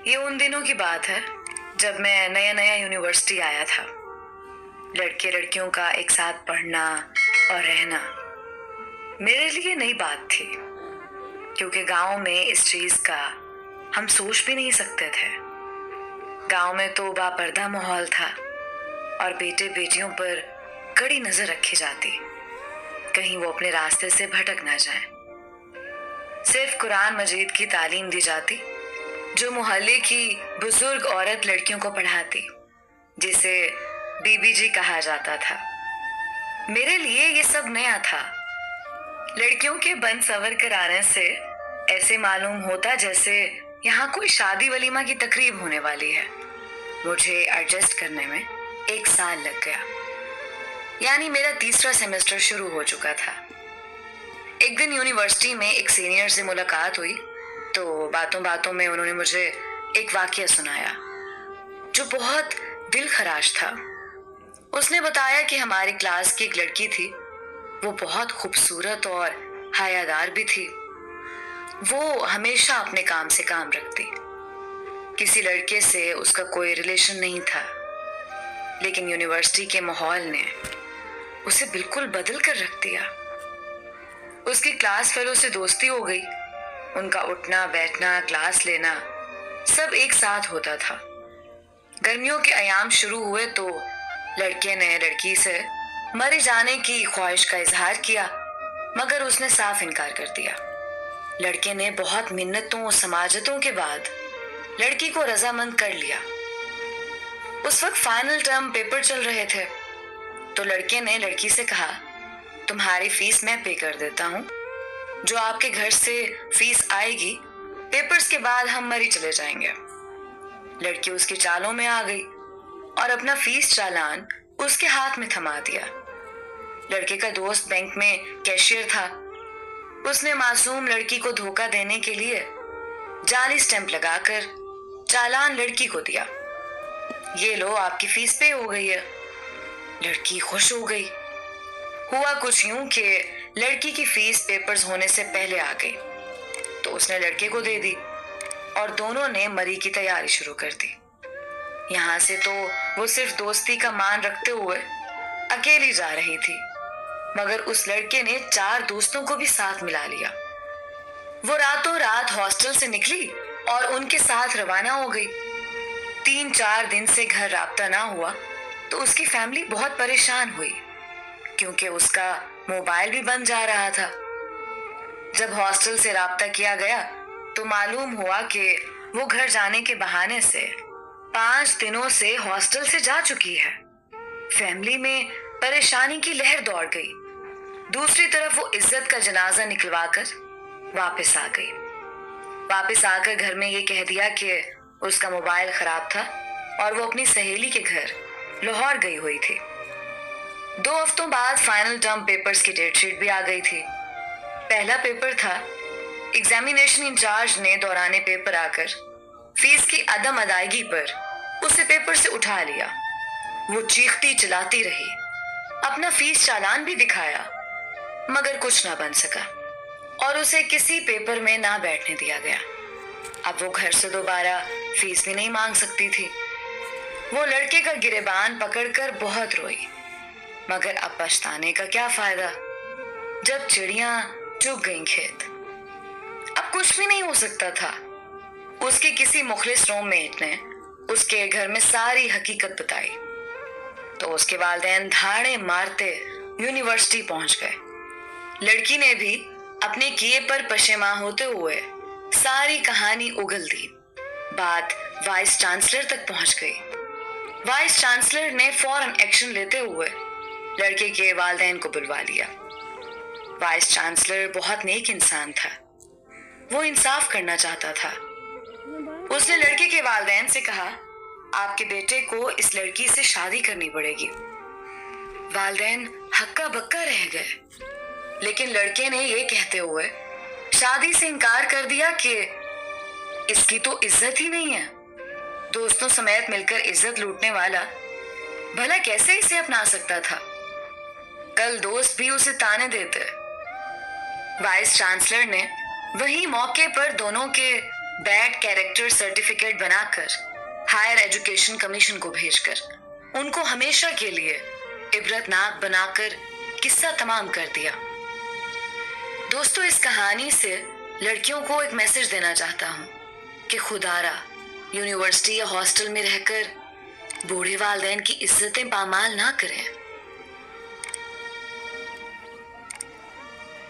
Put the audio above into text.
ये उन दिनों की बात है जब मैं नया नया यूनिवर्सिटी आया था। लड़के लड़कियों का एक साथ पढ़ना और रहना मेरे लिए नई बात थी, क्योंकि गांव में इस चीज का हम सोच भी नहीं सकते थे। गांव में तो बापर्दा माहौल था और बेटे बेटियों पर कड़ी नजर रखी जाती, कहीं वो अपने रास्ते से भटक ना जाएं। सिर्फ कुरान मजीद की तालीम दी जाती, जो मोहल्ले की बुजुर्ग औरत लड़कियों को पढ़ाती, जिसे बीबी जी कहा जाता था। मेरे लिए ये सब नया था। लड़कियों के बन सवर कर आने से ऐसे मालूम होता जैसे यहाँ कोई शादी वलीमा की तकरीब होने वाली है। मुझे एडजस्ट करने में 1 साल लग गया, यानी मेरा तीसरा सेमेस्टर शुरू हो चुका था। एक दिन यूनिवर्सिटी में एक सीनियर से मुलाकात हुई तो बातों बातों में उन्होंने मुझे एक वाकया सुनाया जो बहुत दिल खराश था। उसने बताया कि हमारी क्लास की एक लड़की थी, वो बहुत खूबसूरत और हयादार भी थी। वो हमेशा अपने काम से काम रखती, किसी लड़के से उसका कोई रिलेशन नहीं था, लेकिन यूनिवर्सिटी के माहौल ने उसे बिल्कुल बदल कर रख दिया। उसकी क्लास फेलो से दोस्ती हो गई, उनका उठना बैठना क्लास लेना सब एक साथ होता था। गर्मियों के अयाम शुरू हुए तो लड़के ने लड़की से मरे जाने की ख्वाहिश का इजहार किया, मगर उसने साफ इनकार कर दिया। लड़के ने बहुत मिन्नतों समाजतों के बाद लड़की को रजामंद कर लिया। उस वक्त फाइनल टर्म पेपर चल रहे थे तो लड़के ने लड़की से कहा, तुम्हारी फीस मैं पे कर देता हूँ, जो आपके घर से फीस आएगी पेपर्स के बाद हम मरी चले जाएंगे। लड़की उसकी चालों में आ गई और अपना फीस चालान उसके हाथ में थमा दिया। लड़के का दोस्त बैंक में कैशियर था, उसने मासूम लड़की को धोखा देने के लिए जाली स्टैंप लगाकर चालान लड़की को दिया। ये लो, आपकी फीस पे हो गई है। लड़की खुश हो गई। हुआ कुछ यूं कि लड़की की फीस पेपर्स होने से पहले आ गई तो उसने लड़के को दे दी और दोनों ने मरी की तैयारी शुरू कर दी। यहाँ से तो वो सिर्फ दोस्ती का मान रखते हुए अकेली जा रही थी, मगर उस लड़के ने 4 दोस्तों को भी साथ मिला लिया। वो रातों रात हॉस्टल से निकली और उनके साथ रवाना हो गई। 3-4 दिन से घर राब्ता ना हुआ तो उसकी फैमिली बहुत परेशान हुई, क्योंकि उसका मोबाइल भी बंद जा रहा था। जब हॉस्टल से राब्ता किया गया तो मालूम हुआ कि वो घर जाने के बहाने से 5 दिनों से हॉस्टल से जा चुकी है। फैमिली में परेशानी की लहर दौड़ गई। दूसरी तरफ वो इज्जत का जनाजा निकलवा कर वापस आ गई। वापस आकर घर में ये कह दिया कि उसका मोबाइल खराब था और वो अपनी सहेली के घर लाहौर गई हुई थी। 2 हफ्तों बाद फाइनल टर्म पेपर्स की डेट शीट भी आ गई थी। पहला पेपर था। एग्जामिनेशन इंचार्ज ने दौराने पेपर आकर फीस की अदम अदायगी पर उसे पेपर से उठा लिया। वो चीखती चिल्लाती रही, अपना फीस चालान भी दिखाया, मगर कुछ ना बन सका और उसे किसी पेपर में ना बैठने दिया गया। अब वो घर से दोबारा फीस भी नहीं मांग सकती थी। वो लड़के का गिरेबान पकड़कर बहुत रोई, मगर अब पछताने का क्या फायदा जब चिड़ियां चुग गईं खेत। अब कुछ भी नहीं हो सकता था। उसके किसी मुखलिस रूममेट ने उसके घर में सारी हकीकत बताई तो उसके वालिदैन धाड़े मारते यूनिवर्सिटी पहुंच गए। लड़की ने भी अपने किए पर पशेमा होते हुए सारी कहानी उगल दी। बात वाइस चांसलर तक पहुंच गई। वाइस चांसलर ने फौरन एक्शन लेते हुए लड़के के वालिदैन को बुलवा लिया। वाइस चांसलर बहुत नेक इंसान था, वो इंसाफ करना चाहता था। उसने लड़के के वालिदैन से कहा, आपके बेटे को इस लड़की से शादी करनी पड़ेगी। वालिदैन हक्का बक्का रह गए, लेकिन लड़के ने ये कहते हुए शादी से इनकार कर दिया कि इसकी तो इज्जत ही नहीं है। दोस्तों समेत मिलकर इज्जत लूटने वाला भला कैसे इसे अपना सकता था। कल दोस्त भी उसे ताने देते। वाइस चांसलर ने वही मौके पर दोनों के बैड कैरेक्टर सर्टिफिकेट बनाकर हायर एजुकेशन कमीशन को भेजकर उनको हमेशा के लिए इबरतनाक बनाकर किस्सा तमाम कर दिया। दोस्तों, इस कहानी से लड़कियों को एक मैसेज देना चाहता हूँ कि खुदारा यूनिवर्सिटी या हॉस्टल में रहकर बूढ़े वालिदैन की इज्जतें पामाल ना करें।